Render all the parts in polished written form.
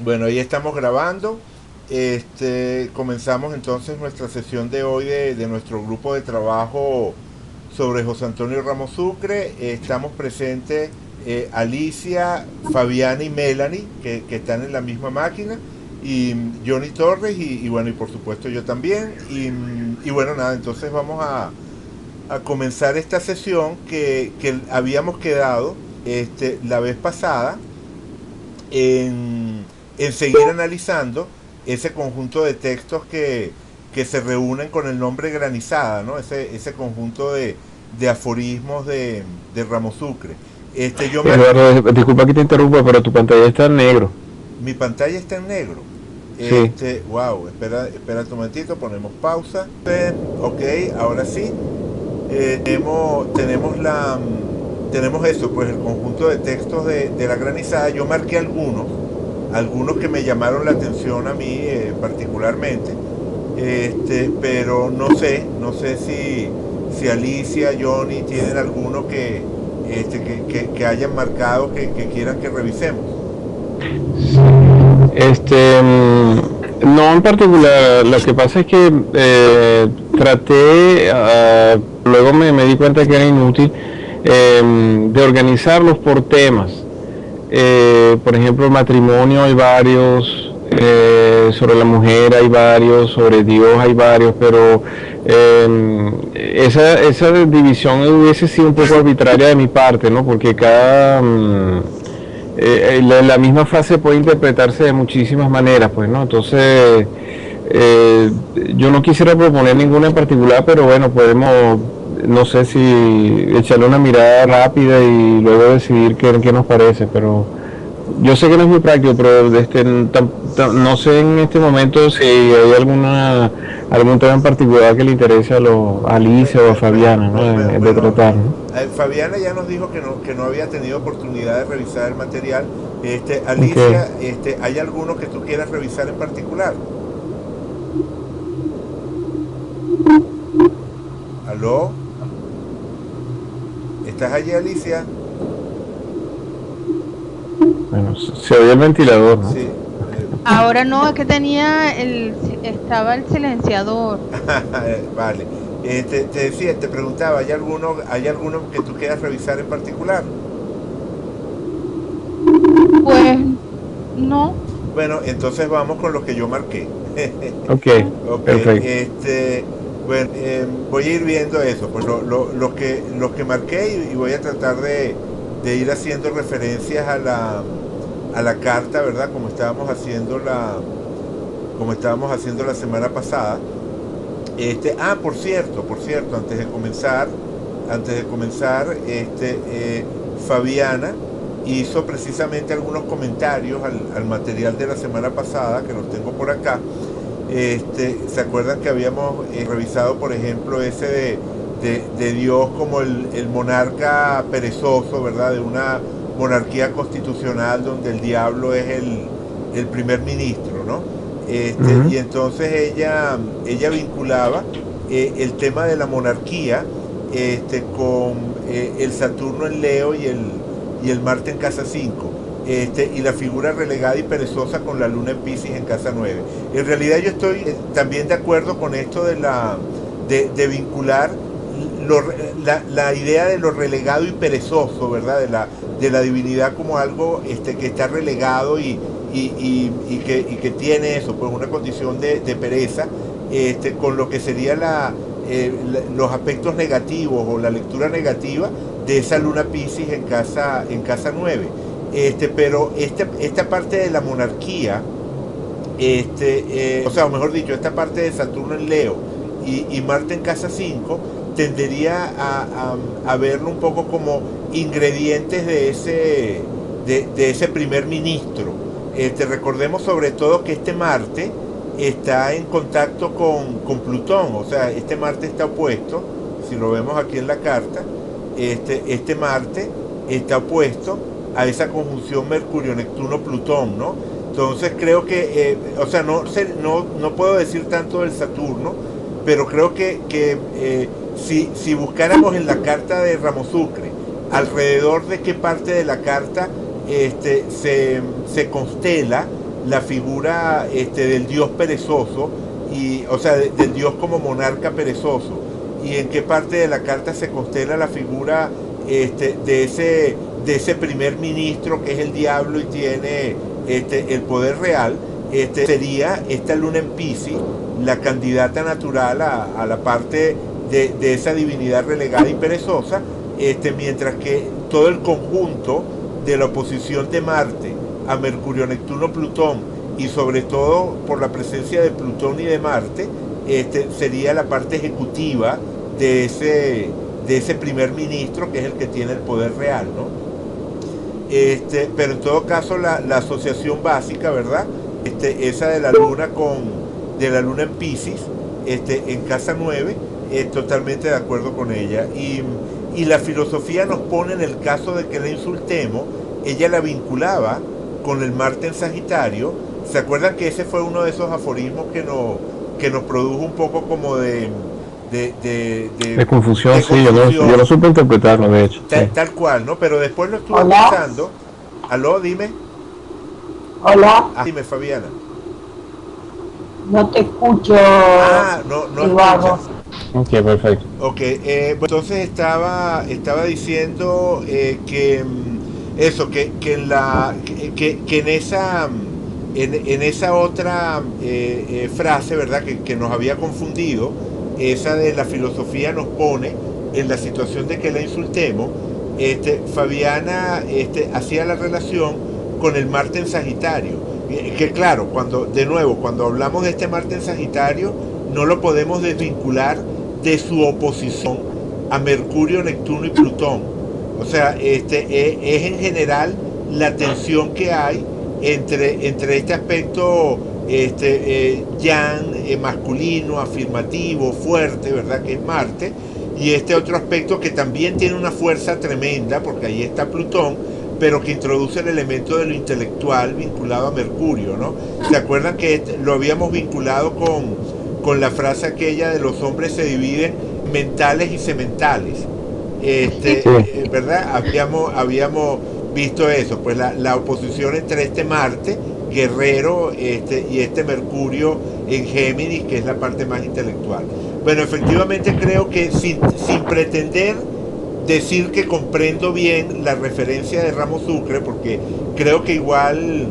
Bueno, ahí estamos grabando. Comenzamos entonces nuestra sesión de hoy de nuestro grupo de trabajo sobre José Antonio Ramos Sucre. Estamos presentes Alicia, Fabiana y Melanie, que están en la misma máquina, y Johnny Torres, y bueno, y por supuesto yo también. Y bueno, nada, entonces vamos a comenzar esta sesión que habíamos quedado la vez pasada en seguir analizando ese conjunto de textos que se reúnen con el nombre Granizada, ¿no? Ese conjunto de aforismos de Ramos Sucre. Yo me, Eduardo, disculpa que te interrumpa, pero tu pantalla está en negro. Mi pantalla está en negro. Sí. Wow, espera un momentito, ponemos pausa. Ok, ahora sí. Tenemos eso, pues el conjunto de textos de la granizada. Yo marqué algunos que me llamaron la atención a mí particularmente, pero no sé si Alicia, Johnny tienen alguno que hayan marcado que quieran que revisemos. No en particular, lo que pasa es que luego me di cuenta que era inútil, de organizarlos por temas. Por ejemplo, el matrimonio hay varios, sobre la mujer hay varios, sobre Dios hay varios, pero esa división hubiese sido un poco arbitraria de mi parte, ¿no? Porque la misma frase puede interpretarse de muchísimas maneras, pues, ¿no? Entonces, eh, yo no quisiera proponer ninguna en particular, pero bueno, podemos, no sé si echarle una mirada rápida y luego decidir qué nos parece, pero yo sé que no es muy práctico, pero no sé en este momento si hay algún tema en particular que le interese a Alicia o a Fabiana, ¿no? De Bueno, tratar, ¿no? Fabiana ya nos dijo que no había tenido oportunidad de revisar el material. Ok. Alicia, ¿hay alguno que tú quieras revisar en particular? ¿Aló? ¿Estás allí, Alicia? Bueno, se oye el ventilador, ¿no? Sí. Ahora no, es que estaba el silenciador. Vale. Te decía, te preguntaba, ¿hay alguno que tú quieras revisar en particular? Pues no. Bueno, entonces vamos con lo que yo marqué. Ok, Ok, perfecto. bueno, voy a ir viendo eso, pues lo que marqué, y voy a tratar de ir haciendo referencias a la carta, ¿verdad? Como estábamos haciendo la semana pasada. Por cierto, antes de comenzar, Fabiana hizo precisamente algunos comentarios al material de la semana pasada, que los tengo por acá. ¿Se acuerdan que habíamos revisado, por ejemplo, ese de Dios como el monarca perezoso, ¿verdad? De una monarquía constitucional donde el diablo es el primer ministro, ¿no? Y Ujú. entonces ella vinculaba el tema de la monarquía con el Saturno en Leo y el Marte en casa 5, y la figura relegada y perezosa con la luna en Piscis en casa 9. En realidad yo estoy también de acuerdo con esto de vincular la idea de lo relegado y perezoso, ¿verdad? De la divinidad como algo que está relegado y que tiene eso, pues una condición de pereza, con lo que sería los aspectos negativos o la lectura negativa de esa luna Piscis en casa 9. Pero esta parte de la monarquía, o sea, o mejor dicho, esta parte de Saturno en Leo y Marte en casa 5 tendería a verlo un poco como ingredientes de ese primer ministro. Recordemos sobre todo que este Marte está en contacto con Plutón, o sea, este Marte está opuesto, si lo vemos aquí en la carta, este Marte está opuesto a esa conjunción Mercurio-Neptuno-Plutón, ¿no? Entonces creo que, o sea, no puedo decir tanto del Saturno, pero creo que si buscáramos en la carta de Ramos Sucre, alrededor de qué parte de la carta se constela la figura del dios perezoso, y, o sea, del dios como monarca perezoso, y en qué parte de la carta se constela la figura de ese primer ministro que es el diablo y tiene el poder real. Sería esta luna en Piscis la candidata natural a la parte de esa divinidad relegada y perezosa, mientras que todo el conjunto de la oposición de Marte a Mercurio, Neptuno, Plutón, y sobre todo por la presencia de Plutón y de Marte, sería la parte ejecutiva de ese primer ministro, que es el que tiene el poder real, ¿no? Pero en todo caso la asociación básica, ¿verdad? Esa de la luna en Piscis, en casa 9, totalmente de acuerdo con ella. Y la filosofía nos pone, en el caso de que la insultemos, ella la vinculaba con el Marte en Sagitario. ¿Se acuerdan que ese fue uno de esos aforismos que nos produjo un poco como de confusión? de Sí, confusión? yo no supe interpretarlo, de hecho. Sí. Tal cual, ¿no? Pero después lo estuve Hola. pensando. ¿Aló? Dime. Hola, Dime, Fabiana. no te escucho, No Eduardo. escuchas. Ok, perfecto. Ok, entonces estaba diciendo eso, que en esa otra frase, ¿verdad? Que nos había confundido, esa de la filosofía nos pone en la situación de que la insultemos. Fabiana hacía la relación con el Marte en Sagitario, que claro, cuando hablamos de este Marte en Sagitario, no lo podemos desvincular de su oposición a Mercurio, Neptuno y Plutón. O sea, es en general la tensión que hay entre este aspecto yang, masculino, afirmativo, fuerte, ¿verdad? Que es Marte, y este otro aspecto que también tiene una fuerza tremenda, porque ahí está Plutón, pero que introduce el elemento de lo intelectual vinculado a Mercurio, ¿no? ¿Se acuerdan que lo habíamos vinculado con la frase aquella de los hombres se dividen mentales y sementales? ¿Verdad? Habíamos visto eso, pues la oposición entre este Marte guerrero y este Mercurio en Géminis, que es la parte más intelectual. Bueno, efectivamente creo que sin pretender decir que comprendo bien la referencia de Ramos Sucre, porque creo que igual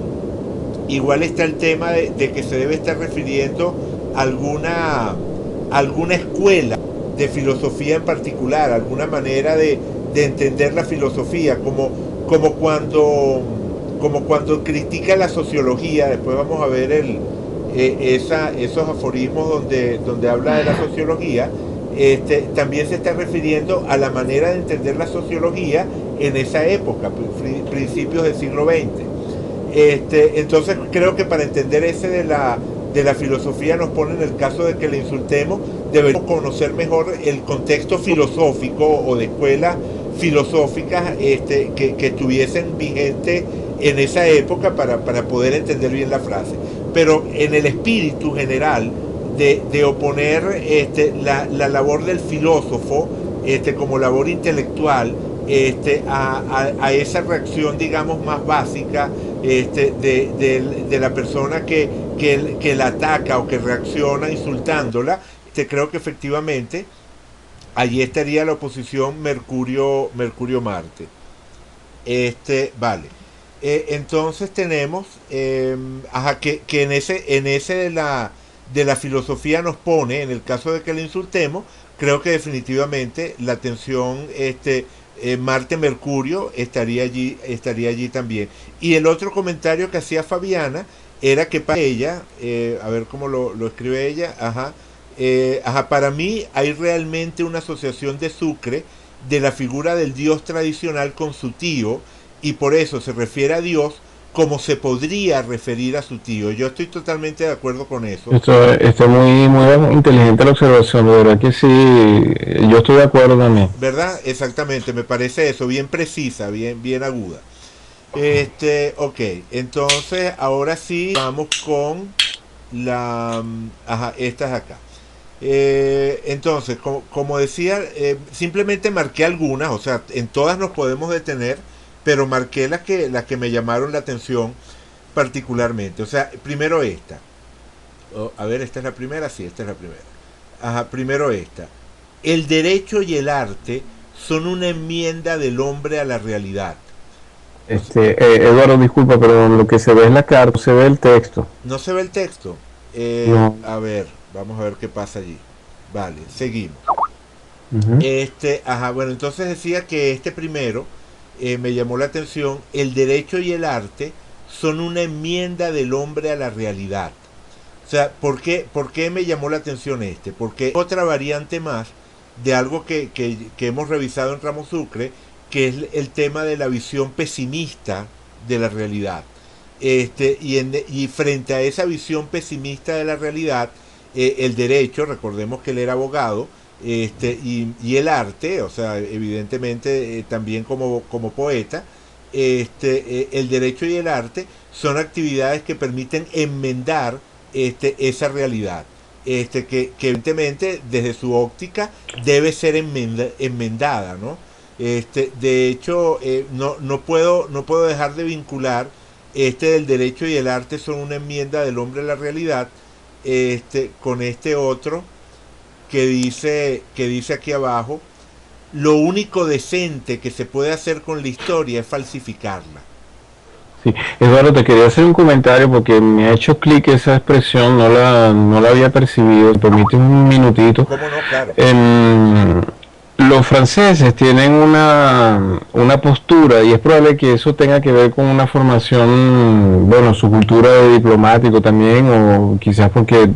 está el tema de que se debe estar refiriendo a alguna escuela de filosofía en particular, alguna manera de entender la filosofía, como cuando critica la sociología. Después vamos a ver esos aforismos donde habla de la sociología. También se está refiriendo a la manera de entender la sociología en esa época, principios del siglo XX. Entonces creo que para entender ese de la filosofía nos pone en el caso de que le insultemos, deberíamos conocer mejor el contexto filosófico o de escuelas filosóficas que estuviesen vigentes en esa época para poder entender bien la frase. Pero en el espíritu general de oponer la labor del filósofo como labor intelectual a esa reacción, digamos, más básica de la persona que la ataca o que reacciona insultándola, creo que efectivamente allí estaría la oposición Mercurio-Marte. Vale. Entonces tenemos que en ese de la filosofía nos pone, en el caso de que le insultemos, creo que definitivamente la tensión Marte-Mercurio estaría allí también. Y el otro comentario que hacía Fabiana era que para ella, a ver cómo lo escribe ella, para mí hay realmente una asociación de Sucre de la figura del dios tradicional con su tío, y por eso se refiere a Dios como se podría referir a su tío. Yo estoy totalmente de acuerdo con eso. Esto muy, muy inteligente la observación, de verdad que sí, yo estoy de acuerdo también. ¿Verdad? Exactamente, me parece eso, bien precisa, bien aguda. Ok, entonces ahora sí vamos con estas acá. Entonces, como decía, simplemente marqué algunas, o sea, en todas nos podemos detener, pero marqué las que me llamaron la atención. particularmente. O sea, primero esta. A ver, ¿esta es la primera? Sí, esta es la primera. Ajá, primero esta. El derecho y el arte son una enmienda del hombre a la realidad. Eduardo, disculpa, pero lo que se ve es la carta, se ve el texto. ¿No se ve el texto? No. A ver, vamos a ver qué pasa allí. Vale, seguimos. Ujú. Bueno, entonces decía que este primero me llamó la atención. El derecho y el arte son una enmienda del hombre a la realidad. O sea, ¿por qué me llamó la atención este? Porque otra variante más de algo que hemos revisado en Ramos Sucre, que es el tema de la visión pesimista de la realidad. Y frente a esa visión pesimista de la realidad, el derecho, recordemos que él era abogado, y el arte, o sea, evidentemente también como poeta, el derecho y el arte son actividades que permiten enmendar esa realidad, que evidentemente desde su óptica debe ser enmendada, ¿no? De hecho, no puedo dejar de vincular del derecho y el arte son una enmienda del hombre a la realidad, con este otro que dice aquí abajo: lo único decente que se puede hacer con la historia es falsificarla. Sí, Eduardo, te quería hacer un comentario porque me ha hecho clic esa expresión, no la había percibido. ¿Me permites un minutito? ¿Cómo no? Claro. Los franceses tienen una postura, y es probable que eso tenga que ver con una formación, bueno, su cultura de diplomático también, o quizás porque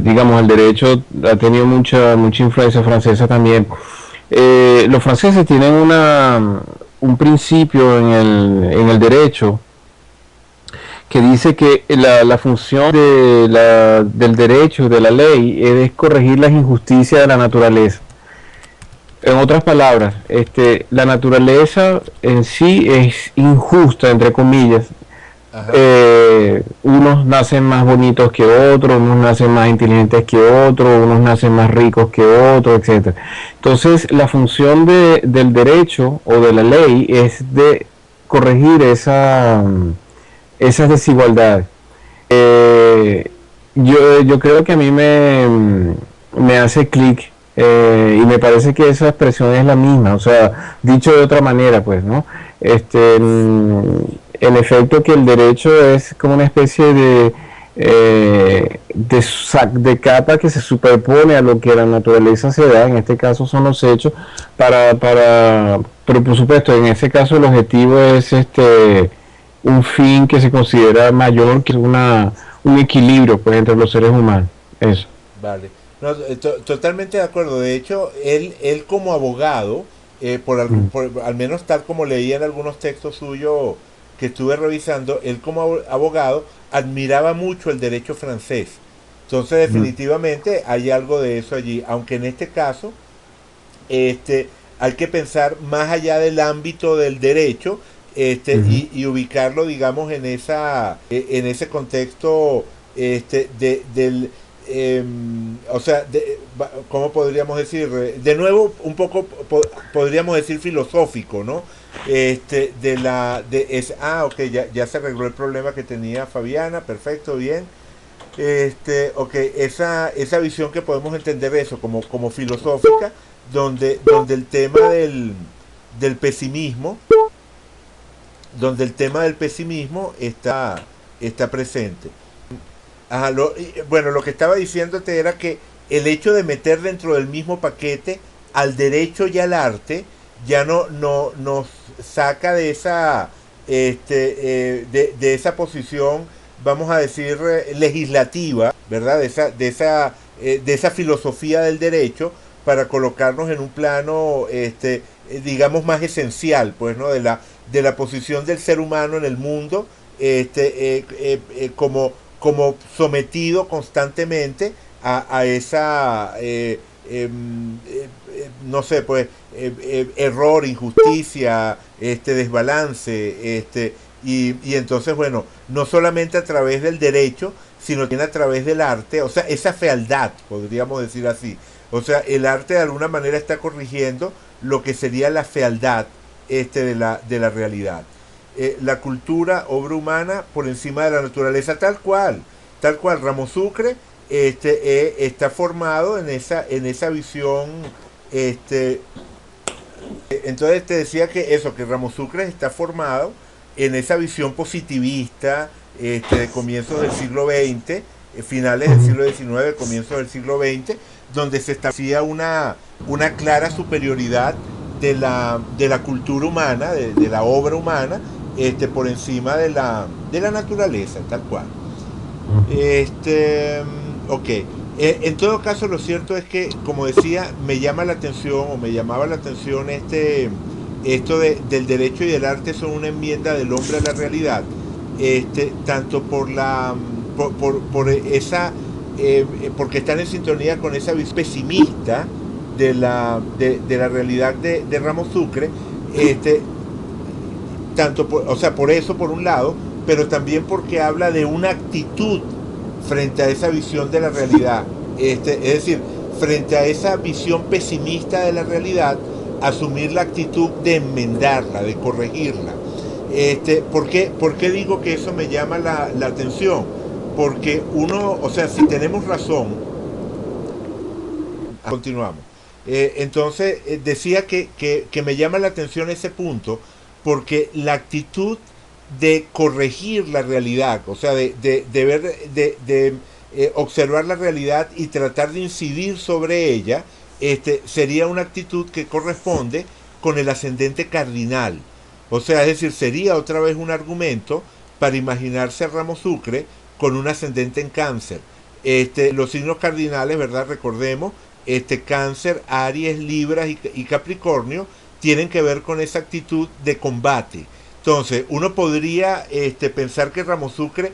digamos, el derecho ha tenido mucha influencia francesa también. Los franceses tienen un principio en el derecho que dice que la función del derecho, de la ley, es corregir las injusticias de la naturaleza. En otras palabras, la naturaleza en sí es injusta, entre comillas. Unos nacen más bonitos que otros, unos nacen más inteligentes que otros, unos nacen más ricos que otros, etcétera. Entonces, la función del derecho o de la ley es de corregir esas desigualdades. Yo creo que a mí me hace clic, y me parece que esa expresión es la misma, o sea, dicho de otra manera, pues, ¿no? En efecto, que el derecho es como una especie de capa que se superpone a lo que la naturaleza se da, en este caso son los hechos, pero por supuesto, en ese caso el objetivo es un fin que se considera mayor, que es un equilibrio, pues, entre los seres humanos. Eso. Vale. No, totalmente de acuerdo. De hecho, él como abogado, al menos tal como leía en algunos textos suyos que estuve revisando, él como abogado admiraba mucho el derecho francés. Entonces, definitivamente hay algo de eso allí, aunque en este caso hay que pensar más allá del ámbito del derecho, y ubicarlo, digamos, en ese contexto del o sea, ¿cómo podríamos decir? De nuevo, un poco podríamos decir filosófico, ¿no? Ok, ya se arregló el problema que tenía Fabiana, perfecto, bien. Ok, esa visión que podemos entender eso como filosófica, donde el tema del pesimismo, está presente. Bueno, lo que estaba diciéndote era que el hecho de meter dentro del mismo paquete al derecho y al arte ya no nos saca de esa de esa posición, vamos a decir, legislativa, ¿verdad? De esa filosofía del derecho, para colocarnos en un plano digamos, más esencial, pues, ¿no? De la posición del ser humano en el mundo, como sometido constantemente a esa no sé, pues, error, injusticia, desbalance, y entonces, bueno, no solamente a través del derecho, sino también a través del arte, o sea, esa fealdad, podríamos decir así. O sea, el arte de alguna manera está corrigiendo lo que sería la fealdad de la realidad. la cultura, obra humana por encima de la naturaleza, tal cual. Ramos Sucre está formado en esa visión. Entonces te decía que eso, que Ramos Sucre está formado en esa visión positivista de comienzos del siglo XX, finales del siglo XIX, comienzos del siglo XX, donde se establecía una clara superioridad de la cultura humana, de la obra humana, por encima de la naturaleza, tal cual. Ok. En todo caso, lo cierto es que, como decía, me llama la atención, o me llamaba la atención esto del derecho y del arte son una enmienda del hombre a la realidad, tanto por esa, porque están en sintonía con esa visión pesimista de la realidad de Ramos Sucre, o sea, por eso por un lado, pero también porque habla de una actitud frente a esa visión de la realidad, es decir, frente a esa visión pesimista de la realidad, asumir la actitud de enmendarla, de corregirla. ¿Por qué digo que eso me llama la atención? Porque uno, o sea, si tenemos razón, continuamos. Entonces, decía que me llama la atención ese punto, porque la actitud de corregir la realidad, o sea, de ver, observar la realidad y tratar de incidir sobre ella, sería una actitud que corresponde con el ascendente cardinal. O sea, es decir, sería otra vez un argumento para imaginarse a Ramos Sucre con un ascendente en Cáncer. Los signos cardinales, ¿verdad? Recordemos, Cáncer, Aries, Libra y Capricornio tienen que ver con esa actitud de combate. Entonces, uno podría pensar que Ramos Sucre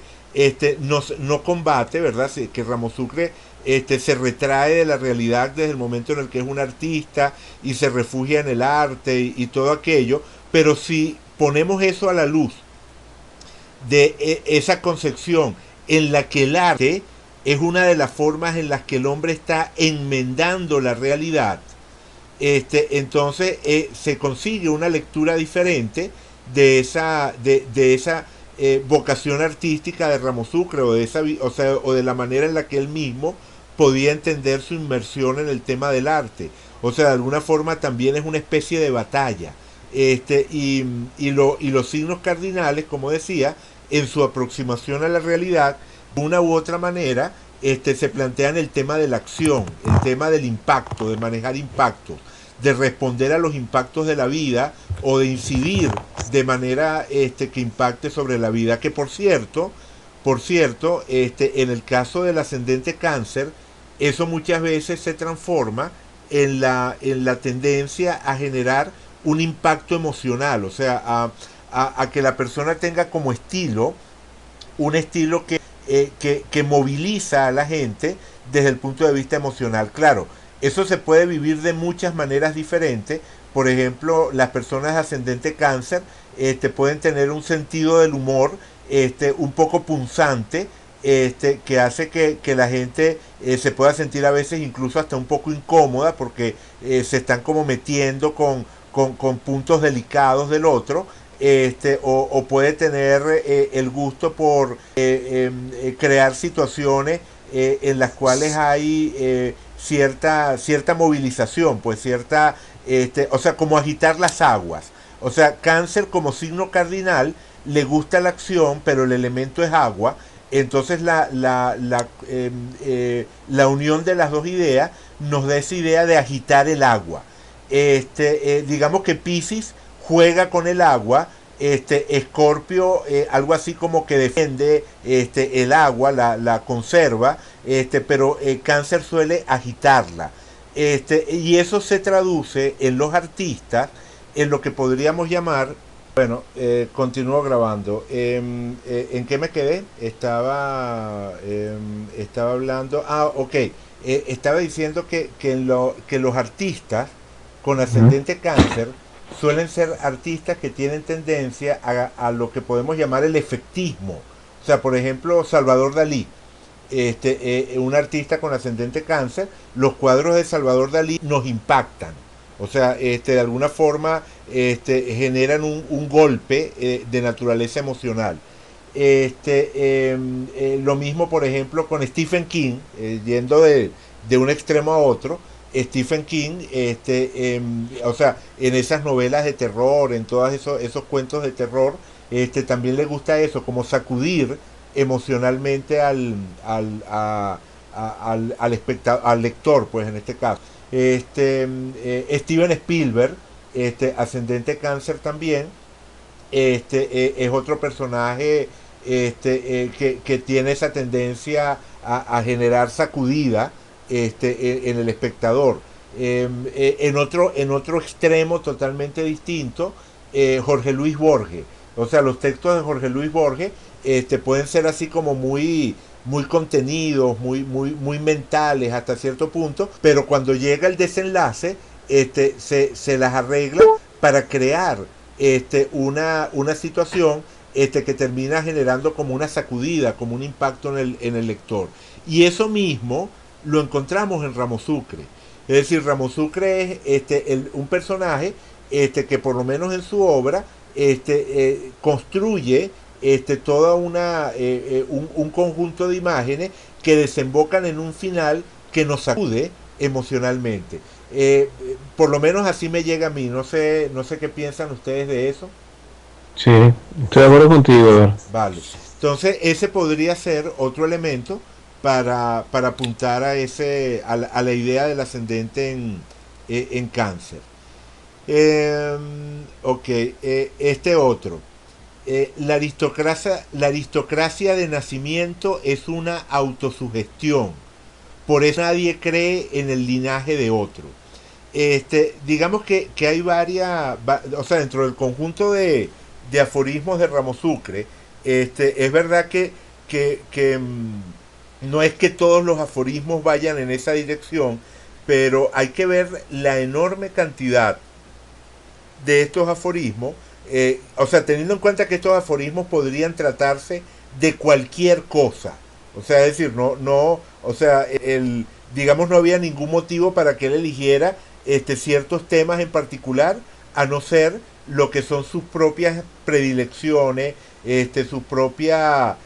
no combate, ¿verdad? Que Ramos Sucre se retrae de la realidad desde el momento en el que es un artista y se refugia en el arte y todo aquello, pero si ponemos eso a la luz de esa concepción en la que el arte es una de las formas en las que el hombre está enmendando la realidad, entonces se consigue una lectura diferente de esa vocación artística de Ramos Sucre, o de la manera en la que él mismo podía entender su inmersión en el tema del arte. O sea, de alguna forma también es una especie de batalla. Y los signos cardinales, como decía, en su aproximación a la realidad, de una u otra manera, se plantean el tema de la acción, el tema del impacto, de manejar impactos, de responder a los impactos de la vida, o de incidir de manera que impacte sobre la vida. Que por cierto, en el caso del ascendente Cáncer, eso muchas veces se transforma en la tendencia a generar un impacto emocional, o sea, a que la persona tenga como estilo un estilo que moviliza a la gente desde el punto de vista emocional. Claro, eso se puede vivir de muchas maneras diferentes. Por ejemplo, las personas de ascendente Cáncer pueden tener un sentido del humor un poco punzante, que hace que la gente se pueda sentir a veces incluso hasta un poco incómoda, porque se están como metiendo con puntos delicados del otro, o puede tener el gusto por crear situaciones en las cuales hay cierta movilización, pues o sea, como agitar las aguas. O sea, Cáncer como signo cardinal le gusta la acción, pero el elemento es agua. Entonces la unión de las dos ideas nos da esa idea de agitar el agua. Digamos que Piscis juega con el agua, Escorpio algo así como que defiende el agua, la conserva, pero Cáncer suele agitarla. Y eso se traduce en los artistas en lo que podríamos llamar. Bueno, continúo grabando. ¿En qué me quedé? Estaba hablando. Ok. Estaba diciendo que los artistas con ascendente Cáncer suelen ser artistas que tienen tendencia a lo que podemos llamar el efectismo. O sea, por ejemplo, Salvador Dalí, un artista con ascendente Cáncer, los cuadros de Salvador Dalí nos impactan. O sea, de alguna forma generan un golpe de naturaleza emocional. Lo mismo, por ejemplo, con Stephen King, yendo de un extremo a otro. Stephen King, o sea, en esas novelas de terror, en todos esos cuentos de terror, también le gusta eso, como sacudir emocionalmente al lector, pues en este caso. Steven Spielberg, ascendente cáncer también, es otro personaje que tiene esa tendencia a generar sacudida en el espectador. En otro extremo totalmente distinto, Jorge Luis Borges. O sea, los textos de Jorge Luis Borges pueden ser así como muy contenidos, muy mentales hasta cierto punto, pero cuando llega el desenlace, se las arregla para crear una situación que termina generando como una sacudida, como un impacto en el lector. Y eso mismo lo encontramos en Ramo Sucre. Es decir, Ramo Sucre es un personaje que por lo menos en su obra construye toda un conjunto de imágenes que desembocan en un final que nos sacude emocionalmente. Por lo menos así me llega a mí. No sé qué piensan ustedes de eso. Sí, estoy de acuerdo contigo, Eduardo. Vale. Entonces, ese podría ser otro elemento para apuntar a la idea del ascendente en cáncer. Ok, este otro. La aristocracia de nacimiento es una autosugestión. Por eso nadie cree en el linaje de otro. Digamos que hay o sea, dentro del conjunto de aforismos de Ramo Sucre, es verdad que no es que todos los aforismos vayan en esa dirección, pero hay que ver la enorme cantidad de estos aforismos, o sea, teniendo en cuenta que estos aforismos podrían tratarse de cualquier cosa. O sea, es decir, o sea, digamos, no había ningún motivo para que él eligiera ciertos temas en particular, a no ser lo que son sus propias predilecciones, sus propias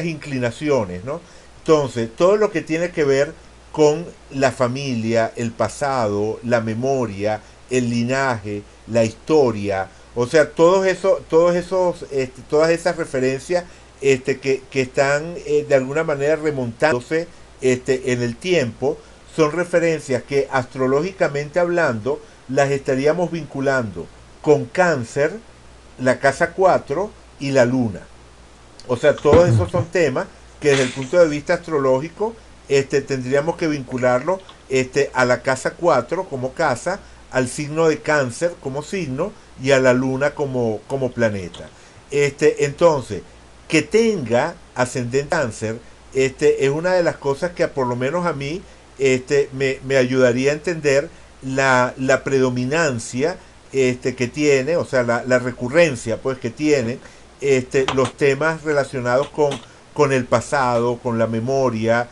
inclinaciones, ¿no? Entonces, todo lo que tiene que ver con la familia, el pasado, la memoria, el linaje, la historia, o sea, todas esas referencias que están de alguna manera remontándose en el tiempo, son referencias que astrológicamente hablando las estaríamos vinculando con Cáncer, la casa 4 y la luna. O sea, todos esos son temas que desde el punto de vista astrológico tendríamos que vincularlo a la casa 4 como casa, al signo de Cáncer como signo y a la luna como planeta. Entonces, que tenga ascendente Cáncer es una de las cosas que por lo menos a mí me ayudaría a entender la predominancia que tiene, o sea, la recurrencia pues que tienen los temas relacionados con el pasado, con la memoria,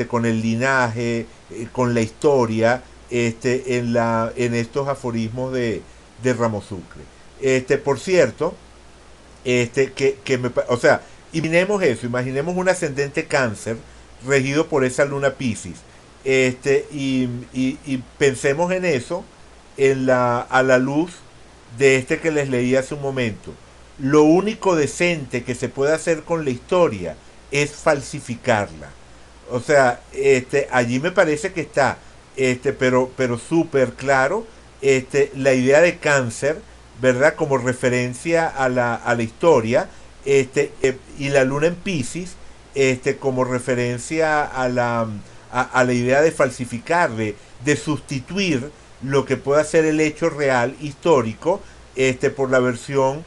con el linaje, con la historia, en estos aforismos de Ramo Sucre. Por cierto, o sea, imaginemos un ascendente Cáncer regido por esa luna Piscis, y pensemos en eso a la luz de que les leí hace un momento. Lo único decente que se puede hacer con la historia es falsificarla. O sea, allí me parece que está, pero súper claro, la idea de Cáncer, ¿verdad? Como referencia a la historia, y la luna en Piscis, como referencia a la idea de falsificar, de sustituir lo que pueda ser el hecho real histórico, por la versión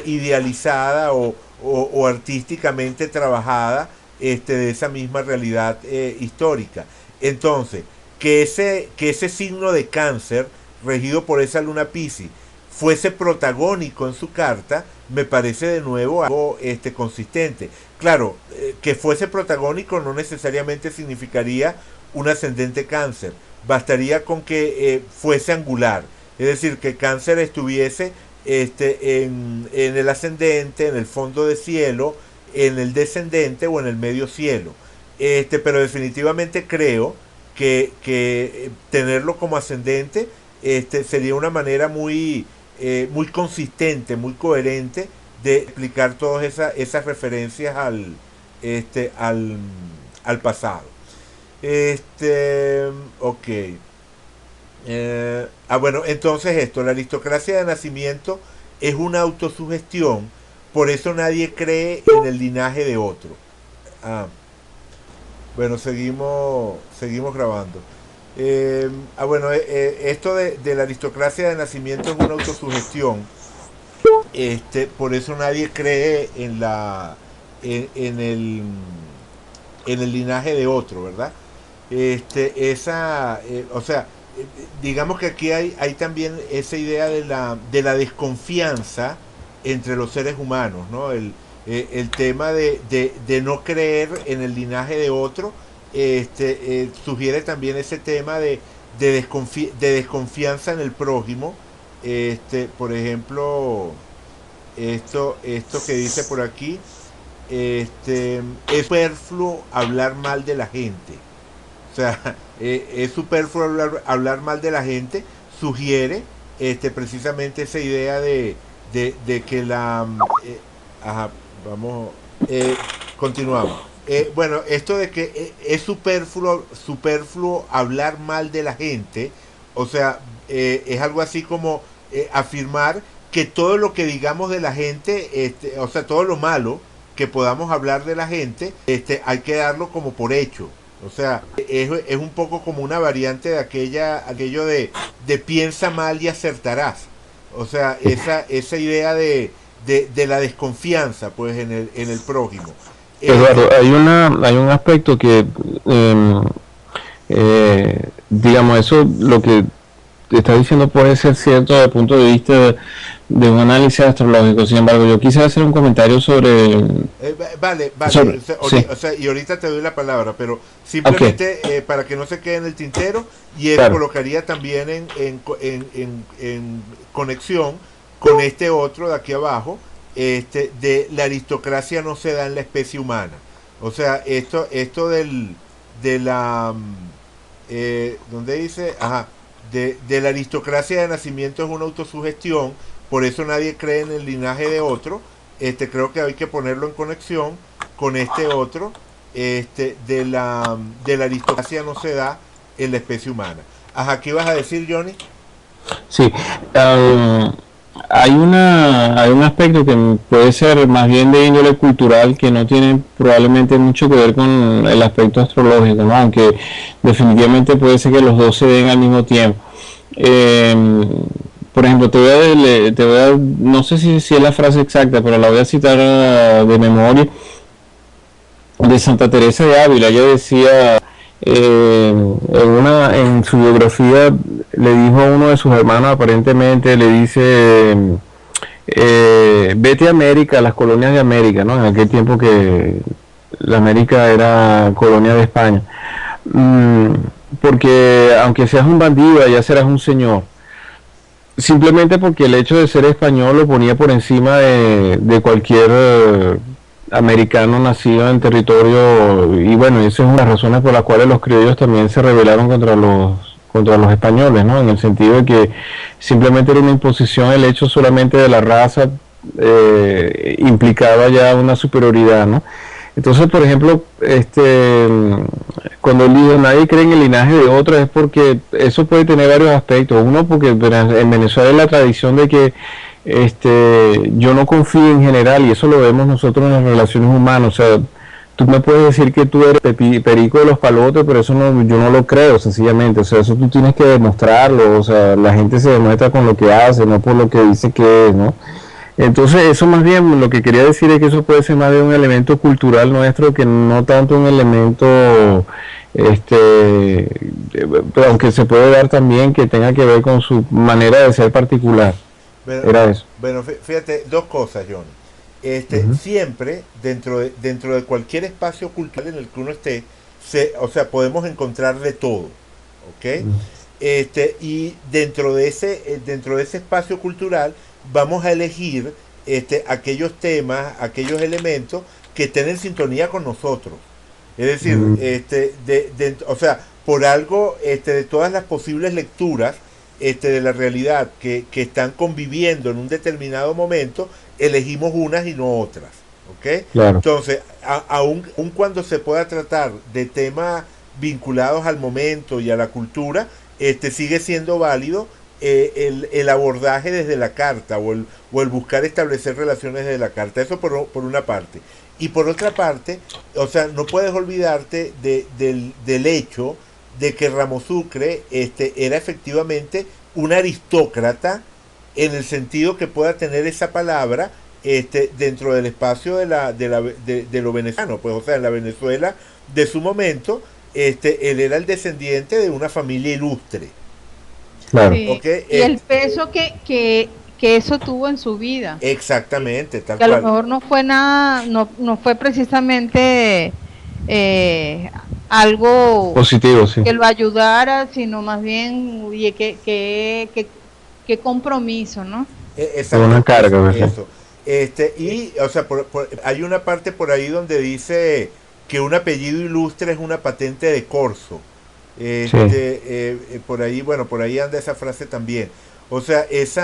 idealizada o artísticamente trabajada de esa misma realidad histórica. Entonces, que ese signo de Cáncer, regido por esa luna Piscis, fuese protagónico en su carta, me parece de nuevo algo consistente. Claro, que fuese protagónico no necesariamente significaría un ascendente Cáncer, bastaría con que fuese angular, es decir, que Cáncer estuviese en el ascendente, en el fondo de cielo, en el descendente o en el medio cielo. Pero definitivamente creo que tenerlo como ascendente sería una manera muy consistente, muy coherente de explicar todas esas referencias al pasado. Ok. Bueno, entonces la aristocracia de nacimiento es una autosugestión, por eso nadie cree en el linaje de otro. Bueno, seguimos grabando. Bueno, esto de la aristocracia de nacimiento es una autosugestión, por eso nadie cree en el linaje de otro, ¿verdad? O sea, digamos que aquí hay también esa idea de la desconfianza entre los seres humanos, ¿no? El tema de no creer en el linaje de otro, sugiere también ese tema de desconfianza en el prójimo. Por ejemplo, esto que dice por aquí, es superfluo hablar mal de la gente. O sea, es superfluo hablar mal de la gente, sugiere precisamente esa idea de que continuamos. Bueno, esto de que es superfluo hablar mal de la gente, o sea, es algo así como afirmar que todo lo que digamos de la gente, o sea, todo lo malo que podamos hablar de la gente, hay que darlo como por hecho. O sea, es un poco como una variante de aquello de piensa mal y acertarás. O sea, esa idea de la desconfianza, pues, en el prójimo. Eduardo, hay un aspecto que, digamos, eso lo que te está diciendo puede ser cierto desde el punto de vista de un análisis astrológico. Sin embargo, yo quise hacer un comentario sobre... Vale. Sí. O sea, y ahorita te doy la palabra, pero simplemente para que no se quede en el tintero, y él colocaría también en conexión con este otro de aquí abajo, de la aristocracia no se da en la especie humana. O sea, esto de la... ¿dónde dice? De la aristocracia de nacimiento es una autosugestión, por eso nadie cree en el linaje de otro. Creo que hay que ponerlo en conexión con este otro, de la aristocracia no se da en la especie humana. ¿Qué ibas a decir, Johnny? Sí, hay un aspecto que puede ser más bien de índole cultural, que no tiene probablemente mucho que ver con el aspecto astrológico, ¿no? Aunque definitivamente puede ser que los dos se den al mismo tiempo. Por ejemplo, te voy a, no sé si es la frase exacta, pero la voy a citar de memoria, de Santa Teresa de Ávila. Ella decía, en su biografía, le dijo a uno de sus hermanos, aparentemente, le dice, vete a América, a las colonias de América, ¿no? En aquel tiempo que la América era colonia de España. Porque aunque seas un bandido, ya serás un señor. Simplemente porque el hecho de ser español lo ponía por encima de cualquier americano nacido en territorio, y bueno, esa es una de las razones por las cuales los criollos también se rebelaron contra los españoles, ¿no? En el sentido de que simplemente era una imposición, el hecho solamente de la raza implicaba ya una superioridad, ¿no? Entonces, por ejemplo, cuando él dice nadie cree en el linaje de otro, es porque eso puede tener varios aspectos. Uno, porque en Venezuela hay la tradición de que yo no confío en general, y eso lo vemos nosotros en las relaciones humanas. O sea, tú me puedes decir que tú eres perico de los palotes, pero eso yo no lo creo, sencillamente. O sea, eso tú tienes que demostrarlo. O sea, la gente se demuestra con lo que hace, no por lo que dice que es, ¿no? Entonces, eso más bien, lo que quería decir es que eso puede ser más bien un elemento cultural nuestro, que no tanto un elemento, pero aunque se puede dar también que tenga que ver con su manera de ser particular. Era eso. Bueno, fíjate, dos cosas, John. Siempre, dentro de cualquier espacio cultural en el que uno esté, o sea, podemos encontrar de todo. ¿ok? Y dentro de ese espacio cultural vamos a elegir aquellos temas, aquellos elementos que estén en sintonía con nosotros. Es decir, o sea, por algo de todas las posibles lecturas de la realidad que están conviviendo en un determinado momento, elegimos unas y no otras. ¿Ok? Claro. Entonces, aun cuando se pueda tratar de temas vinculados al momento y a la cultura, sigue siendo válido el abordaje desde la carta o el buscar establecer relaciones desde la carta. Eso por una parte. Y por otra parte, o sea, no puedes olvidarte del hecho de que Ramo Sucre era efectivamente un aristócrata en el sentido que pueda tener esa palabra dentro del espacio de lo venezolano. Pues, o sea, en la Venezuela de su momento, él era el descendiente de una familia ilustre. Claro. Sí. ¿Okay? Y el peso que eso tuvo en su vida. Exactamente, tal Que a lo cual. mejor no fue nada, no fue precisamente algo Positivo, sí. que lo ayudara, sino más bien, oye, qué compromiso, ¿no? Fue una carga, ¿verdad? Eso. Y, o sea, hay una parte por ahí donde dice que un apellido ilustre es una patente de corso. Por ahí, bueno, por ahí anda esa frase también. O sea, es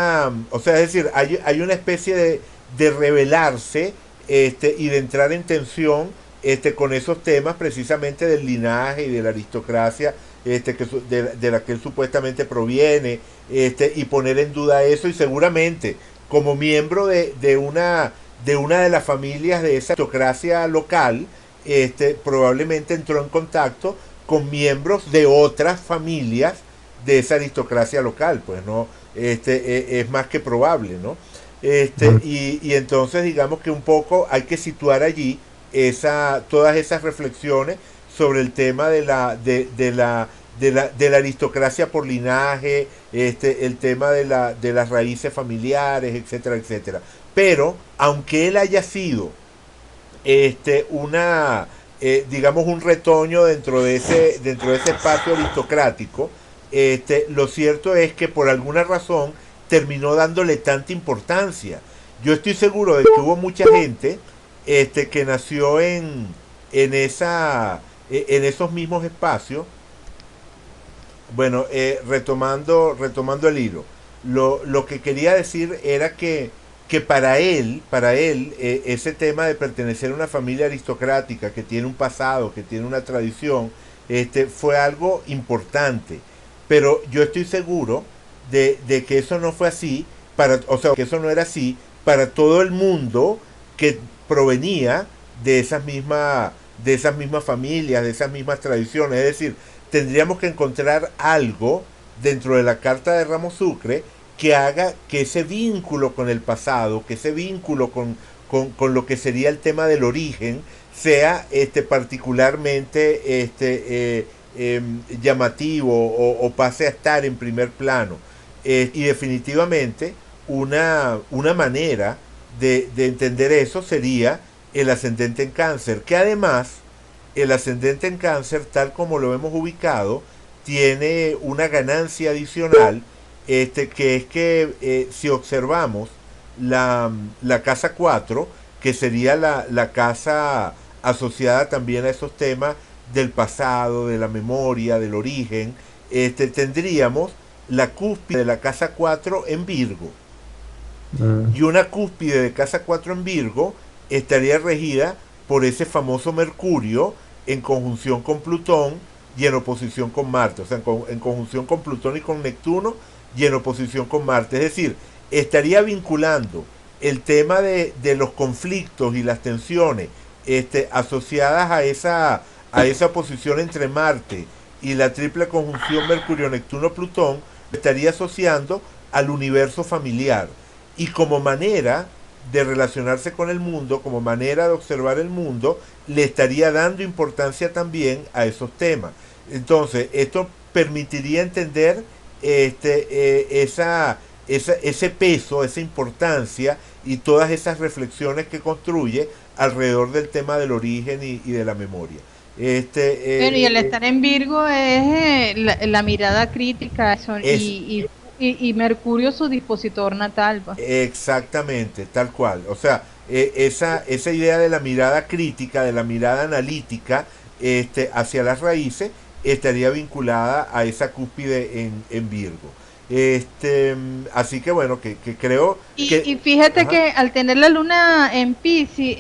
decir, hay una especie de revelarse y de entrar en tensión con esos temas precisamente del linaje y de la aristocracia de la que él supuestamente proviene, y poner en duda eso, y seguramente como miembro de una de las familias de esa aristocracia local, probablemente entró en contacto con miembros de otras familias de esa aristocracia local, pues no, es más que probable, ¿no? Y entonces digamos que un poco hay que situar allí todas esas reflexiones sobre el tema de la aristocracia por linaje, el tema de las raíces familiares, etcétera, etcétera. Pero aunque él haya sido digamos un retoño dentro de ese espacio aristocrático, lo cierto es que por alguna razón terminó dándole tanta importancia. Yo estoy seguro de que hubo mucha gente que nació en esos mismos espacios. Bueno, retomando el hilo, lo que quería decir era que para él, ese tema de pertenecer a una familia aristocrática que tiene un pasado, que tiene una tradición, fue algo importante. Pero yo estoy seguro de que eso no fue así, o sea, que eso no era así para todo el mundo que provenía de esas mismas familias, de esas mismas tradiciones. Es decir, tendríamos que encontrar algo dentro de la carta de Ramo Sucre que haga que ese vínculo con el pasado, que ese vínculo con lo que sería el tema del origen, sea particularmente llamativo o pase a estar en primer plano. Y definitivamente una manera de entender eso sería el ascendente en Cáncer, que además el ascendente en Cáncer, tal como lo hemos ubicado, tiene una ganancia adicional, que es que si observamos la casa 4, que sería la casa asociada también a esos temas del pasado, de la memoria, del origen, tendríamos la cúspide de la casa 4 en Virgo. Y una cúspide de casa 4 en Virgo estaría regida por ese famoso Mercurio en conjunción con Plutón y en oposición con Marte, o sea, en conjunción con Plutón y con Neptuno y en oposición con Marte. Es decir, estaría vinculando el tema de los conflictos y las tensiones asociadas a esa oposición entre Marte y la triple conjunción Mercurio-Neptuno-Plutón, estaría asociando al universo familiar. Y como manera de relacionarse con el mundo, como manera de observar el mundo, le estaría dando importancia también a esos temas. Entonces, esto permitiría entender ese peso, esa importancia y todas esas reflexiones que construye alrededor del tema del origen y de la memoria. Bueno, y el Eh, estar en Virgo es la mirada crítica es y Mercurio su dispositor natal, pues. exactamente, tal cual. O sea, esa idea de la mirada crítica, de la mirada analítica, hacia las raíces, estaría vinculada a esa cúspide en Virgo. Así que bueno, que creo Y que... fíjate Ajá. que al tener la luna en Piscis,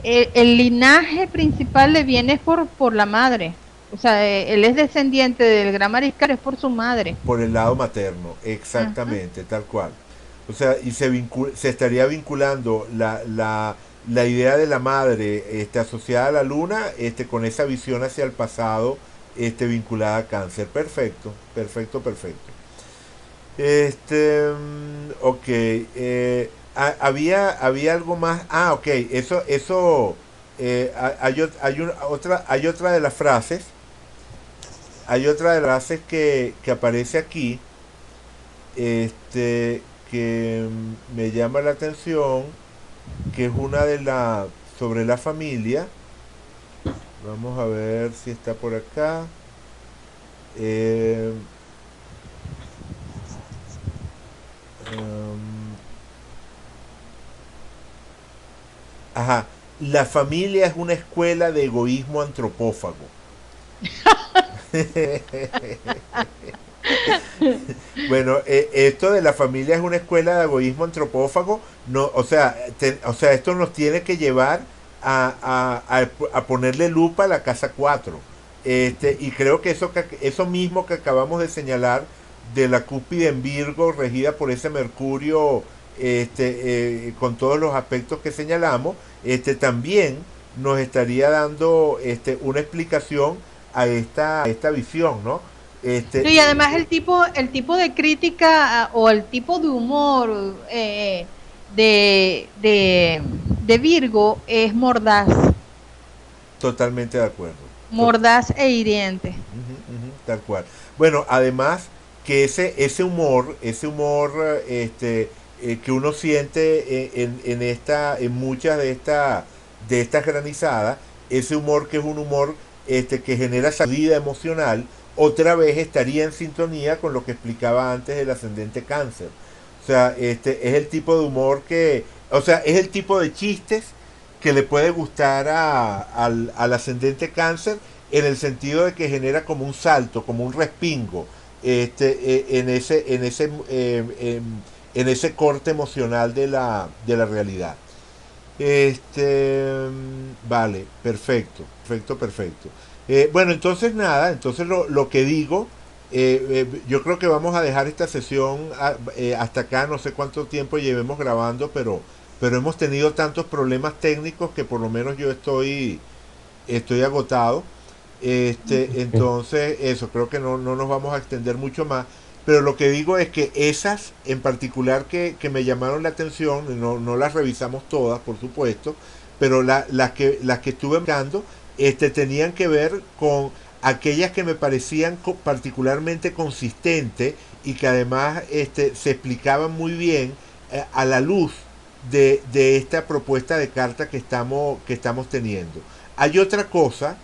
el linaje principal le viene por la madre. O sea, él es descendiente del gran mariscal, es por su madre. Por el lado materno, Ajá. exactamente, tal cual. O sea, y se estaría vinculando la idea de la madre asociada a la luna con esa visión hacia el pasado vinculada a cáncer. Perfecto, perfecto, perfecto. Ok. Había algo más. Ah, ok. Hay otra de las frases. Hay otra de las frases que aparece aquí este, que me llama la atención, que es una de la sobre la familia. Vamos a ver si está por acá. Eh, um, ajá, la familia es una escuela de egoísmo antropófago. Bueno, esto de la familia es una escuela de egoísmo antropófago, no, o sea, esto nos tiene que llevar a ponerle lupa a la casa 4. Y creo que eso mismo que acabamos de señalar de la cúspide en Virgo, regida por ese Mercurio, con todos los aspectos que señalamos, también nos estaría dando una explicación a esta visión, ¿no? No, y además el tipo de crítica o el tipo de humor de Virgo es mordaz, Totalmente de acuerdo. mordaz e hiriente. Ujú, ujú, tal cual. Bueno, además que ese humor que uno siente en muchas de estas granizadas, ese humor que es un humor que genera sacudida emocional, otra vez estaría en sintonía con lo que explicaba antes del ascendente cáncer. O sea, es el tipo de humor o sea, es el tipo de chistes que le puede gustar al ascendente cáncer en el sentido de que genera como un salto, como un respingo en ese corte emocional de la realidad. Vale, perfecto, perfecto, perfecto. Bueno, entonces nada, entonces lo que digo, yo creo que vamos a dejar esta sesión hasta acá, no sé cuánto tiempo llevemos grabando, pero hemos tenido tantos problemas técnicos que por lo menos yo estoy agotado. Entonces, eso, creo que no nos vamos a extender mucho más. Pero lo que digo es que esas en particular que me llamaron la atención, no las revisamos todas, por supuesto, pero las que estuve buscando tenían que ver con aquellas que me parecían particularmente consistentes y que además se explicaban muy bien a la luz de esta propuesta de carta que estamos teniendo. Hay otra cosa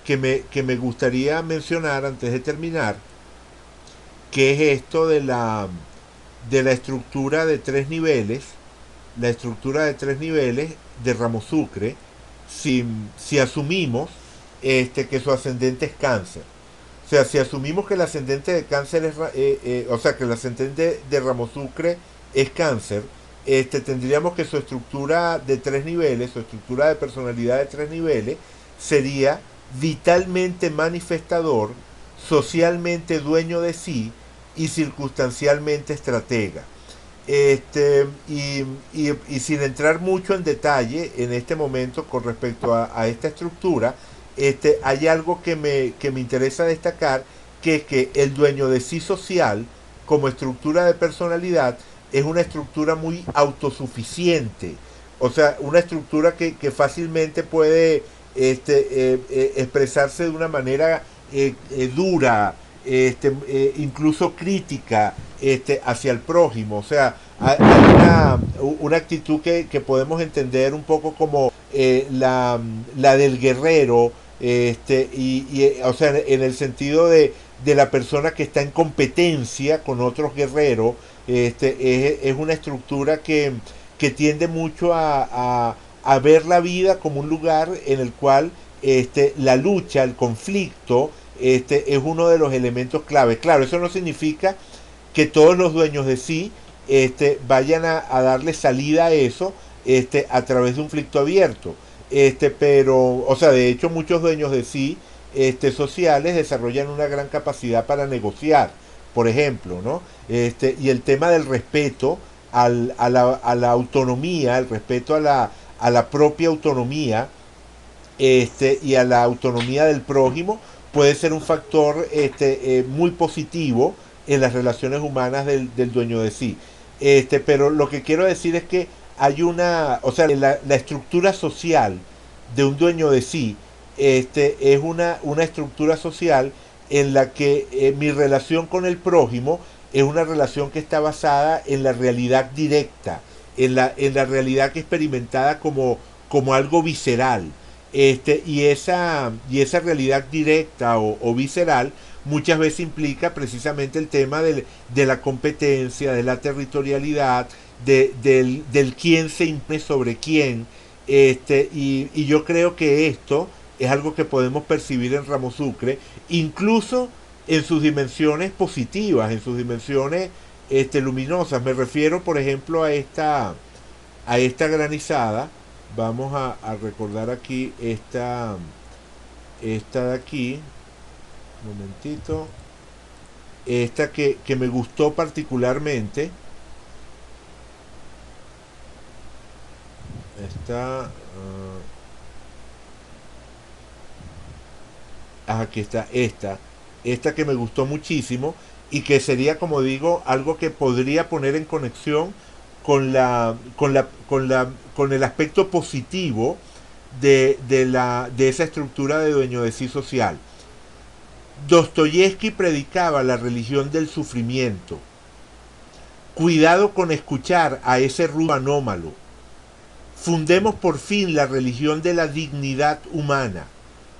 que me gustaría mencionar antes de terminar, que es esto de la estructura de tres niveles, la estructura de tres niveles de Ramo-Sucre, si asumimos que su ascendente es cáncer. O sea, si asumimos que el ascendente de cáncer o sea, que el ascendente de Ramo-Sucre es cáncer, tendríamos que su estructura de tres niveles, su estructura de personalidad de tres niveles, sería vitalmente manifestador, socialmente dueño de sí y circunstancialmente estratega. Y sin entrar mucho en detalle en este momento con respecto a esta estructura, hay algo que me interesa destacar, que es que el dueño de sí social, como estructura de personalidad, es una estructura muy autosuficiente. O sea, una estructura que fácilmente puede expresarse de una manera dura, incluso crítica hacia el prójimo. O sea, hay una actitud que podemos entender un poco como la del guerrero, O sea, en el sentido de la persona que está en competencia con otros guerreros, es una estructura que tiende mucho a ver la vida como un lugar en el cual la lucha, el conflicto, es uno de los elementos clave. Claro, eso no significa que todos los dueños de sí vayan a darle salida a eso a través de un conflicto abierto. Pero, o sea, de hecho muchos dueños de sí sociales desarrollan una gran capacidad para negociar, por ejemplo, ¿no? Y el tema del respeto a la autonomía, el respeto a la propia autonomía, y a la autonomía del prójimo puede ser un factor muy positivo en las relaciones humanas del dueño de sí. Pero lo que quiero decir es que hay o sea, la estructura social de un dueño de sí es una estructura social en la que mi relación con el prójimo es una relación que está basada en la realidad directa, en la realidad que es experimentada como algo visceral. Y esa realidad directa o visceral muchas veces implica precisamente el tema de la competencia, de la territorialidad, del quién se impone sobre quién. Y yo creo que esto es algo que podemos percibir en Ramo Sucre, incluso en sus dimensiones positivas, en sus dimensiones luminosas. Me refiero, por ejemplo, a esta granizada. Vamos a recordar aquí esta de aquí, un momentito, esta que me gustó particularmente, esta, aquí está esta que me gustó muchísimo y que sería, como digo, algo que podría poner en conexión con el aspecto positivo de esa estructura de dueño de sí social. Dostoyevsky predicaba la religión del sufrimiento. Cuidado con escuchar a ese ruido anómalo. Fundemos por fin la religión de la dignidad humana,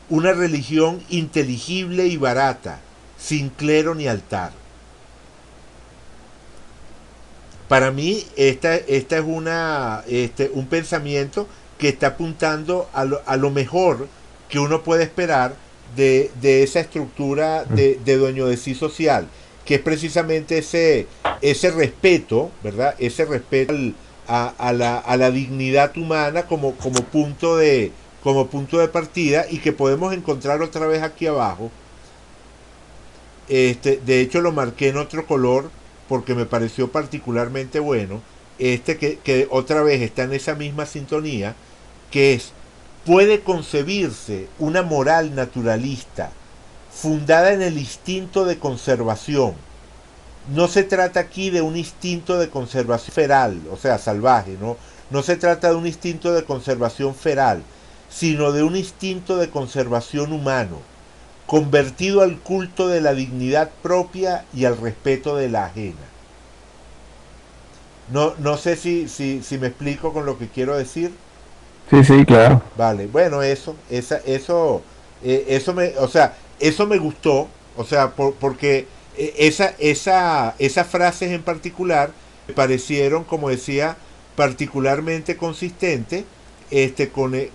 una religión inteligible y barata, sin clero ni altar. Para mí esta es un pensamiento que está apuntando a lo mejor que uno puede esperar de esa estructura de dueño de sí social, que es precisamente ese respeto, ¿verdad? Ese respeto a la dignidad humana como punto de partida, y que podemos encontrar otra vez aquí abajo. De hecho lo marqué en otro color porque me pareció particularmente bueno, que otra vez está en esa misma sintonía, que es: puede concebirse una moral naturalista fundada en el instinto de conservación. No se trata aquí de un instinto de conservación feral, o sea, salvaje, ¿no? No se trata de un instinto de conservación feral, sino de un instinto de conservación humano, convertido al culto de la dignidad propia y al respeto de la ajena. No sé si me explico con lo que quiero decir. Sí, sí, claro. Vale, bueno, eso me gustó, o sea, porque esas frases en particular me parecieron, como decía, particularmente consistentes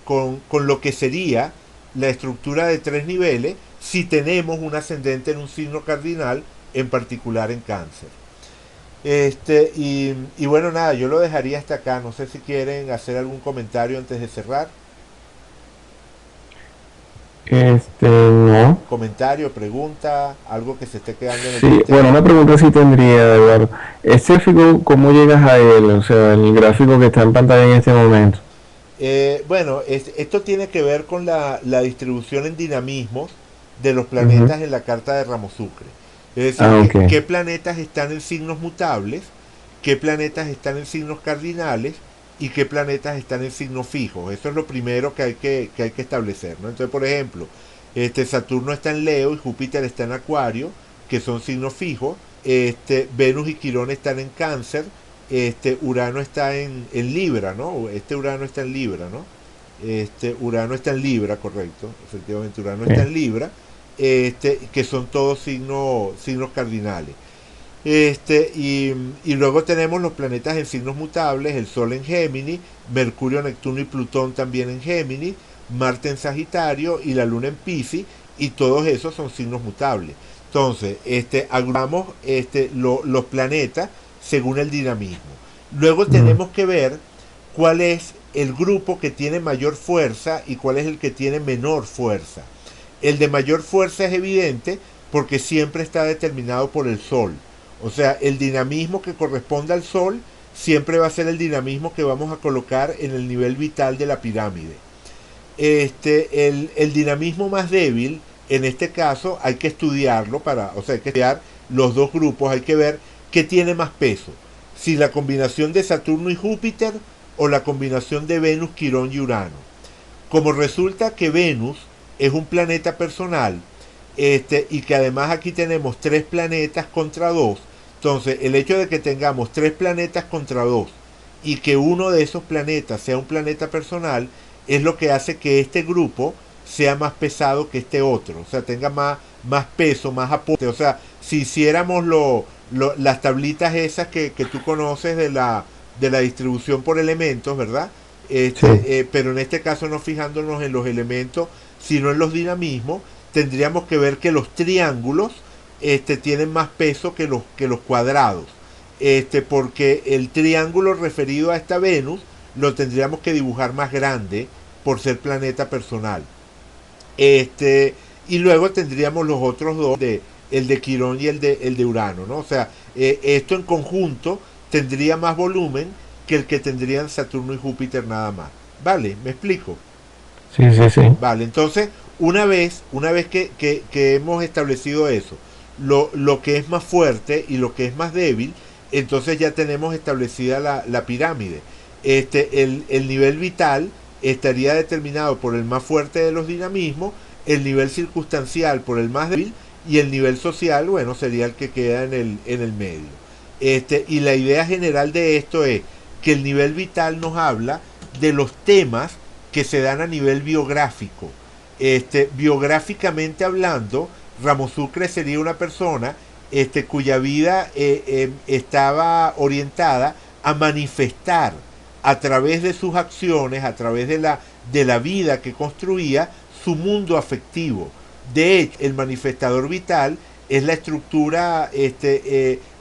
con lo que sería la estructura de tres niveles si tenemos un ascendente en un signo cardinal, en particular en Cáncer. Y bueno, nada, yo lo dejaría hasta acá. No sé si quieren hacer algún comentario antes de cerrar. No. Comentario, pregunta, algo que se esté quedando en el Sí, tintero. bueno, una pregunta sí tendría, Eduardo. ¿Este gráfico, cómo llegas a él? O sea, el gráfico que está en pantalla en este momento. Bueno, esto tiene que ver con la distribución en dinamismos de los Ujú. planetas en la carta de Ramo Sucre. Es decir, Ah, ok. qué planetas están en signos mutables, qué planetas están en signos cardinales y qué planetas están en signos fijos. Eso es lo primero que hay que establecer, ¿no? Entonces, por ejemplo, Saturno está en Leo y Júpiter está en Acuario, que son signos fijos. Venus y Quirón están en Cáncer. Urano está en Libra, ¿no? Urano está en Libra, ¿no? Urano está en Libra, correcto, efectivamente Urano Sí. está en Libra, que son todos signos cardinales. Y luego tenemos los planetas en signos mutables, el Sol en Géminis, Mercurio, Neptuno y Plutón también en Géminis, Marte en Sagitario y la Luna en Piscis, y todos esos son signos mutables. Entonces, agrupamos los planetas según el dinamismo. Luego Mm. tenemos que ver cuál es el grupo que tiene mayor fuerza y cuál es el que tiene menor fuerza. El de mayor fuerza es evidente porque siempre está determinado por el Sol. O sea, el dinamismo que corresponde al Sol siempre va a ser el dinamismo que vamos a colocar en el nivel vital de la pirámide. El dinamismo más débil, en este caso, hay que estudiarlo o sea, hay que estudiar los dos grupos, hay que ver qué tiene más peso. Si la combinación de Saturno y Júpiter o la combinación de Venus, Quirón y Urano. Como resulta que Venus es un planeta personal, y que además aquí tenemos tres planetas contra dos, entonces el hecho de que tengamos tres planetas contra dos y que uno de esos planetas sea un planeta personal es lo que hace que este grupo sea más pesado que este otro, o sea, tenga más peso, más aporte. O sea, si hiciéramos las tablitas esas que tú conoces de la distribución por elementos, ¿verdad? Sí. Pero en este caso no fijándonos en los elementos, sino en los dinamismos, tendríamos que ver que los triángulos tienen más peso que los cuadrados. Porque el triángulo referido a esta Venus lo tendríamos que dibujar más grande por ser planeta personal. Y luego tendríamos los otros dos, el de Quirón y el de Urano, ¿no? O sea, esto en conjunto tendría más volumen que el que tendrían Saturno y Júpiter nada más. ¿Vale? ¿Me explico? Sí, sí, sí. Vale, entonces, una vez que hemos establecido eso, lo que es más fuerte y lo que es más débil, entonces ya tenemos establecida la pirámide. El nivel vital estaría determinado por el más fuerte de los dinamismos, el nivel circunstancial por el más débil y el nivel social, bueno, sería el que queda en el medio. Y la idea general de esto es que el nivel vital nos habla de los temas que se dan a nivel biográfico. Biográficamente hablando, Ramo Sucre sería una persona cuya vida estaba orientada a manifestar a través de sus acciones, a través de la vida que construía, su mundo afectivo. De hecho, el manifestador vital es la estructura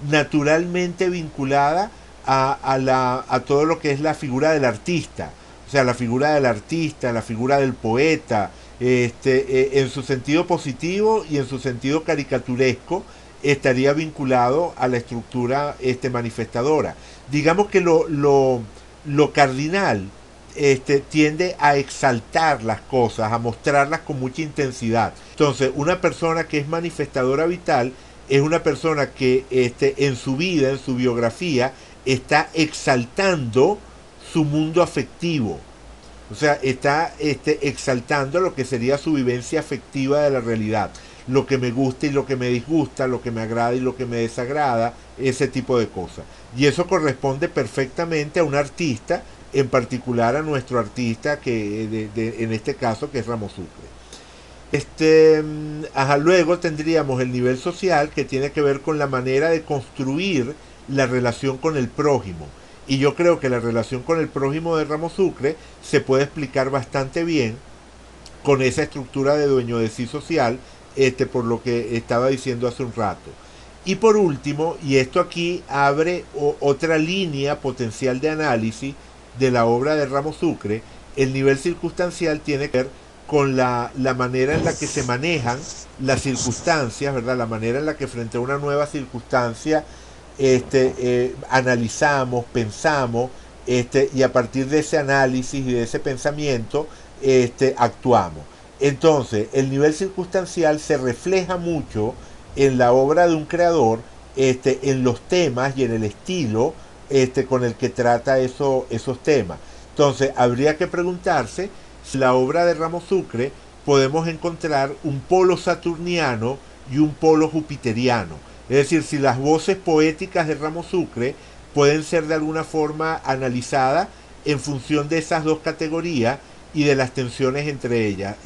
naturalmente vinculada a todo lo que es la figura del artista. O sea, la figura del artista, la figura del poeta, en su sentido positivo y en su sentido caricaturesco, estaría vinculado a la estructura manifestadora. Digamos que lo cardinal tiende a exaltar las cosas, a mostrarlas con mucha intensidad. Entonces, una persona que es manifestadora vital es una persona que en su vida, en su biografía, está exaltando su mundo afectivo. O sea, está exaltando lo que sería su vivencia afectiva de la realidad. Lo que me gusta y lo que me disgusta, lo que me agrada y lo que me desagrada, ese tipo de cosas. Y eso corresponde perfectamente a un artista, en particular a nuestro artista, en este caso, que es Ramo Sucre. Luego tendríamos el nivel social, que tiene que ver con la manera de construir la relación con el prójimo. Y yo creo que la relación con el prójimo de Ramo Sucre se puede explicar bastante bien con esa estructura de dueño de sí social, por lo que estaba diciendo hace un rato. Y por último, y esto aquí abre otra línea potencial de análisis de la obra de Ramo Sucre, el nivel circunstancial tiene que ver con la manera en la que se manejan las circunstancias, ¿verdad? La manera en la que frente a una nueva circunstancia analizamos, pensamos, y a partir de ese análisis y de ese pensamiento actuamos. Entonces, el nivel circunstancial se refleja mucho en la obra de un creador, en los temas y en el estilo con el que trata esos temas. Entonces, habría que preguntarse si en la obra de Ramo Sucre podemos encontrar un polo saturniano y un polo jupiteriano. Es decir, si las voces poéticas de Ramo Sucre pueden ser de alguna forma analizadas en función de esas dos categorías, y de las tensiones entre ellas,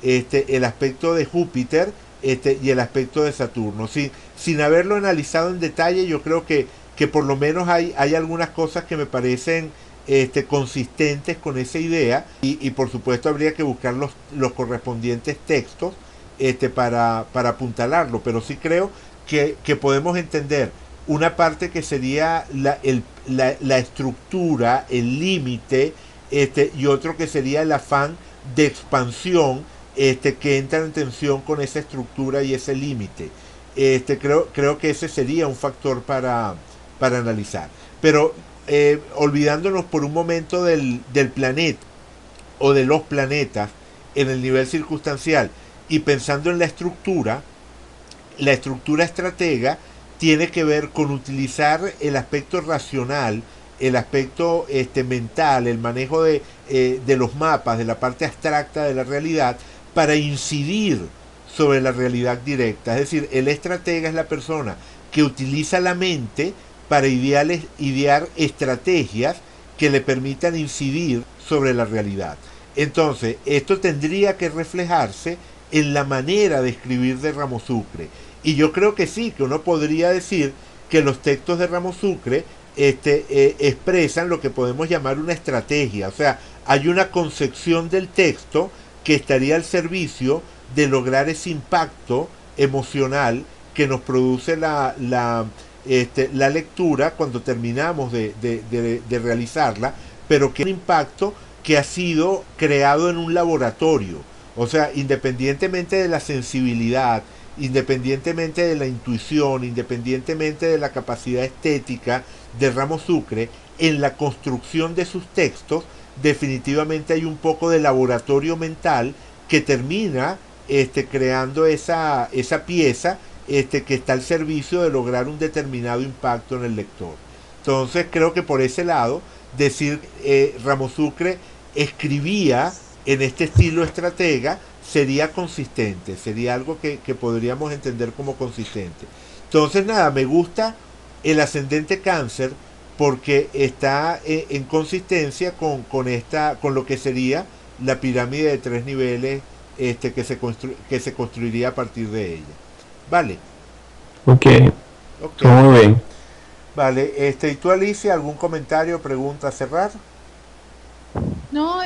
el aspecto de Júpiter y el aspecto de Saturno. Sin haberlo analizado en detalle, yo creo que por lo menos hay algunas cosas que me parecen consistentes con esa idea y por supuesto habría que buscar los correspondientes textos para apuntalarlo, pero sí creo que podemos entender una parte que sería la estructura, el límite, y otro que sería el afán de expansión que entra en tensión con esa estructura y ese límite. Creo que ese sería un factor para analizar. Pero olvidándonos por un momento del planeta o de los planetas en el nivel circunstancial y pensando en la estructura estratega tiene que ver con utilizar el aspecto racional, el aspecto mental, el manejo de los mapas, de la parte abstracta de la realidad, para incidir sobre la realidad directa. Es decir, el estratega es la persona que utiliza la mente para idear estrategias que le permitan incidir sobre la realidad. Entonces, esto tendría que reflejarse en la manera de escribir de Ramo Sucre. Y yo creo que sí, que uno podría decir que los textos de Ramo Sucre expresan lo que podemos llamar una estrategia. O sea, hay una concepción del texto que estaría al servicio de lograr ese impacto emocional que nos produce la lectura cuando terminamos de realizarla, pero que es un impacto que ha sido creado en un laboratorio. O sea, independientemente de la sensibilidad, independientemente de la intuición, independientemente de la capacidad estética de Ramo Sucre, en la construcción de sus textos definitivamente hay un poco de laboratorio mental que termina creando esa pieza que está al servicio de lograr un determinado impacto en el lector. Entonces creo que por ese lado, decir Ramo Sucre escribía en este estilo estratega sería consistente, sería algo que podríamos entender como consistente. Entonces nada, me gusta el ascendente Cáncer porque está en consistencia con lo que sería la pirámide de 3 niveles que se construiría a partir de ella. Vale. Ok, Ok. muy bien. Vale, ¿y tú, Alicia, algún comentario, pregunta a cerrar? No,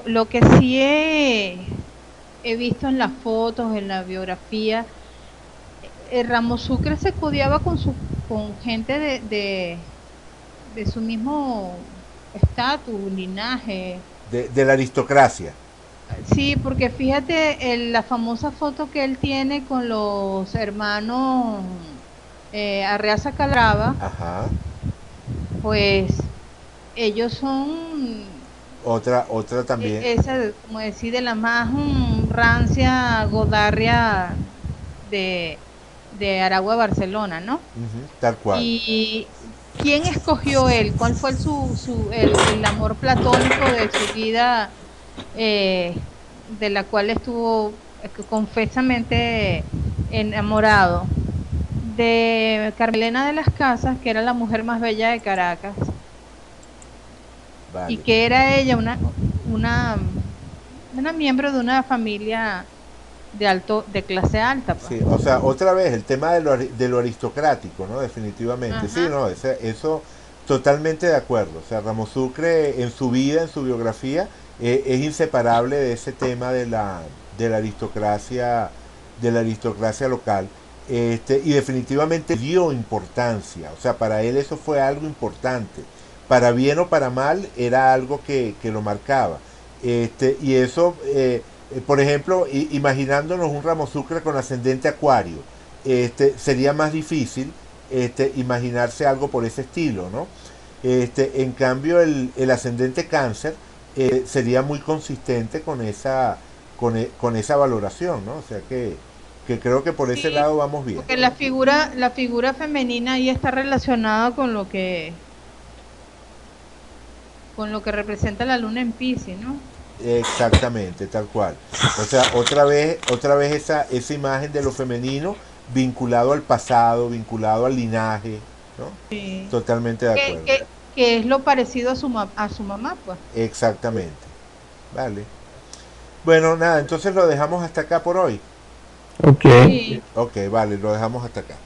lo que sí he visto en las fotos, en la biografía, Ramo Sucre se codiaba con gente de su mismo estatus, linaje. De la aristocracia. Sí, porque fíjate la famosa foto que él tiene con los hermanos Arreaza Calatrava, Ajá. pues ellos son Otra también. esa, como decir, de la más rancia godarria de, de Aragua, Barcelona, ¿no? Ujú, tal cual. Y ¿quién escogió él? ¿Cuál fue el amor platónico de su vida, de la cual estuvo confesamente enamorado? De Carmelena de las Casas, que era la mujer más bella de Caracas, y Vale. que era ella una, una miembro de una familia de clase alta, pues. Sí, o sea, otra vez el tema de lo aristocrático, ¿no? Definitivamente. Sí, Ajá. no, eso totalmente de acuerdo. O sea, Ramo Sucre en su vida, en su biografía, es inseparable de ese tema de la aristocracia local. Y definitivamente dio importancia. O sea, para él eso fue algo importante. Para bien o para mal, era algo que lo marcaba. Y eso, por ejemplo, imaginándonos un Ramo Sucre con ascendente Acuario, sería más difícil imaginarse algo por ese estilo, ¿no? En cambio, el ascendente Cáncer sería muy consistente con esa valoración, ¿no? O sea que creo que por ese Sí, lado vamos bien. porque la figura femenina ahí está relacionada con lo que representa la luna en Piscis, ¿no? Exactamente, tal cual. O sea, otra vez esa imagen de lo femenino vinculado al pasado, vinculado al linaje, ¿no? Sí. Totalmente de Que, acuerdo. que, que es lo parecido a a su mamá, pues. Exactamente. Vale. Bueno, nada, entonces lo dejamos hasta acá por hoy. Ok. Sí. Ok, vale, lo dejamos hasta acá.